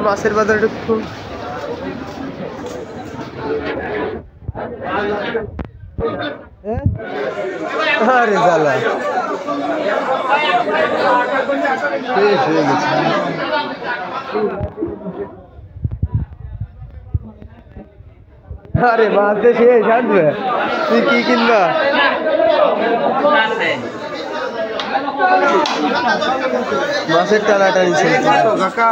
মাছের বাজার একটু আরে জ্বালা শেষ হয়ে গেছে। আরে মাছ শেষ আনবে তুই কি কিনবা? মাছের টানাটানি ছিল কাকা।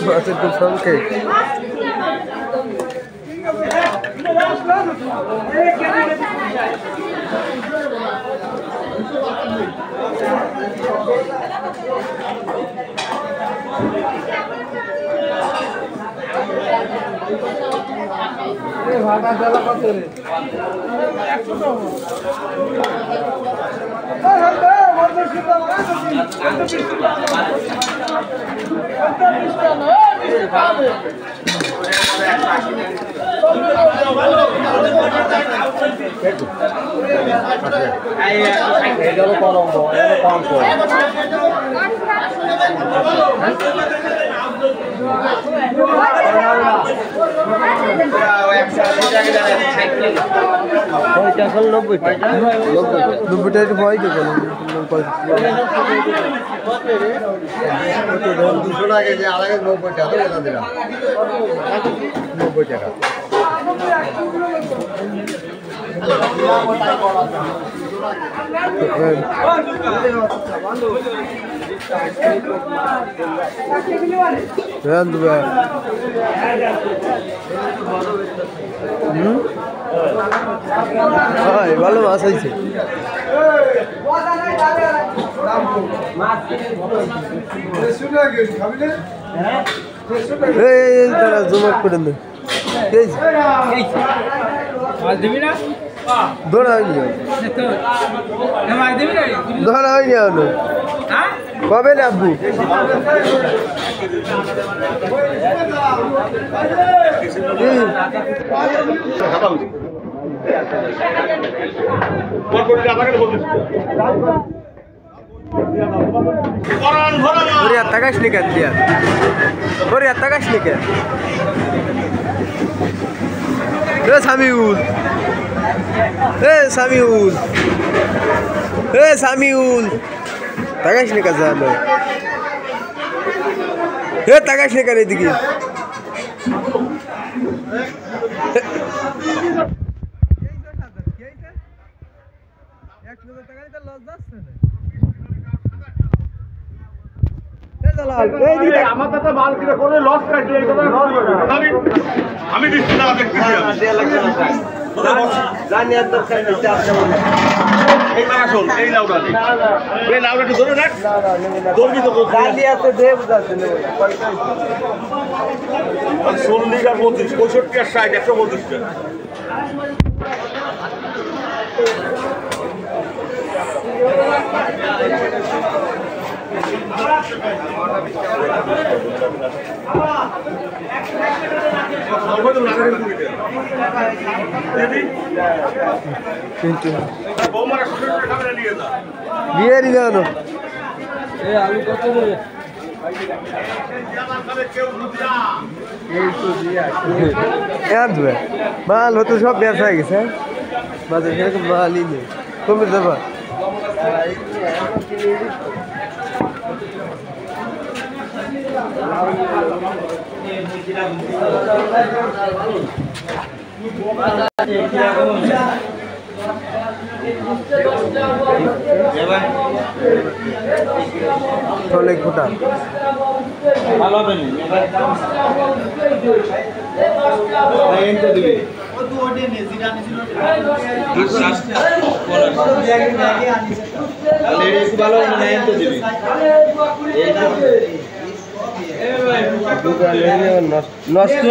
মাছের খুব সংখ্যে ভাটা জ্বালা কত রে? ভালো মাছ হয়েছে। জমা করে ধরা হয়নি ধরা হয়নি এখনো কবে না আব্বু? তাকাশ নি কেন দিয়া তাকাশ নি কেন সামিউল সামিউল সামিউল তাকাশ নি কাজ তাকাশ নি কেন এদিকে আমি দিচ্ছি না এই লাউটা একটু ধরে রাখ চল্লিশ আর 35 65 আর 60 135 টাকা বিয়ে জানো আলু কত মাল হতো সব ব্যবসা হয়ে গেছে বাজার সেরকম মালই নেই কমে যাবা অনেক ফোটা ভালো হবে না নষ্ট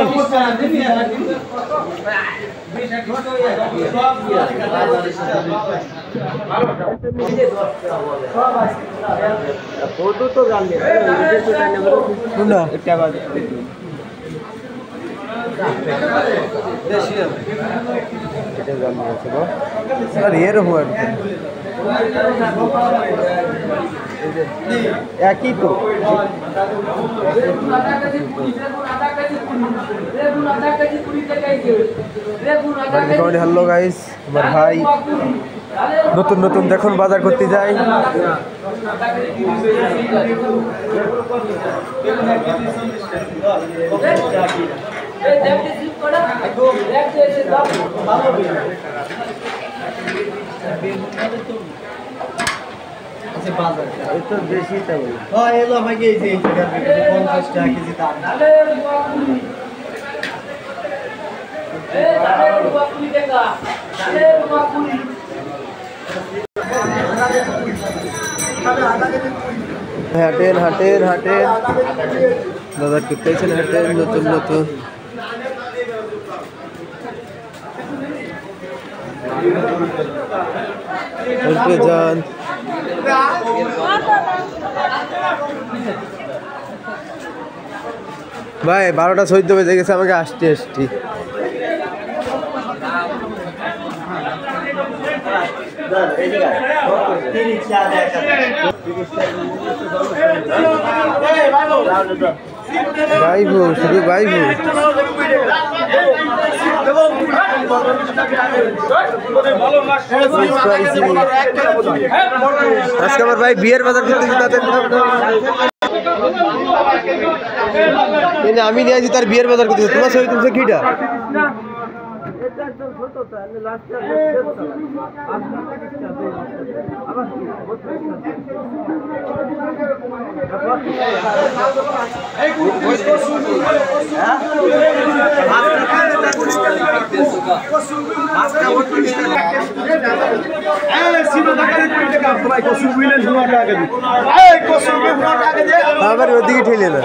একই তো হ্যালো গাইস, আমার ভাই নতুন নতুন দেখুন বাজার করতে যাই। বেশি এলো আমাকে 50 টাকা কেজি দাম। হাটেন হাটেন হাটেন বাজার করতেছেন, হাটেন নতুন নতুন যান। ভাই 12টা 14 বেজে গেছে, আমাকে আসতে আসছি। বাইবু শুধু বাইবু আজকে আমার ভাই বিয়ের বাজার করতে আমি নিয়ে আসি তার বিয়ের বাজার করতে। তোমার ছবি তুলছে কিটা? আবার ওদিকে ঠেলে না।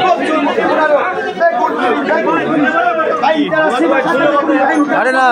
আরে না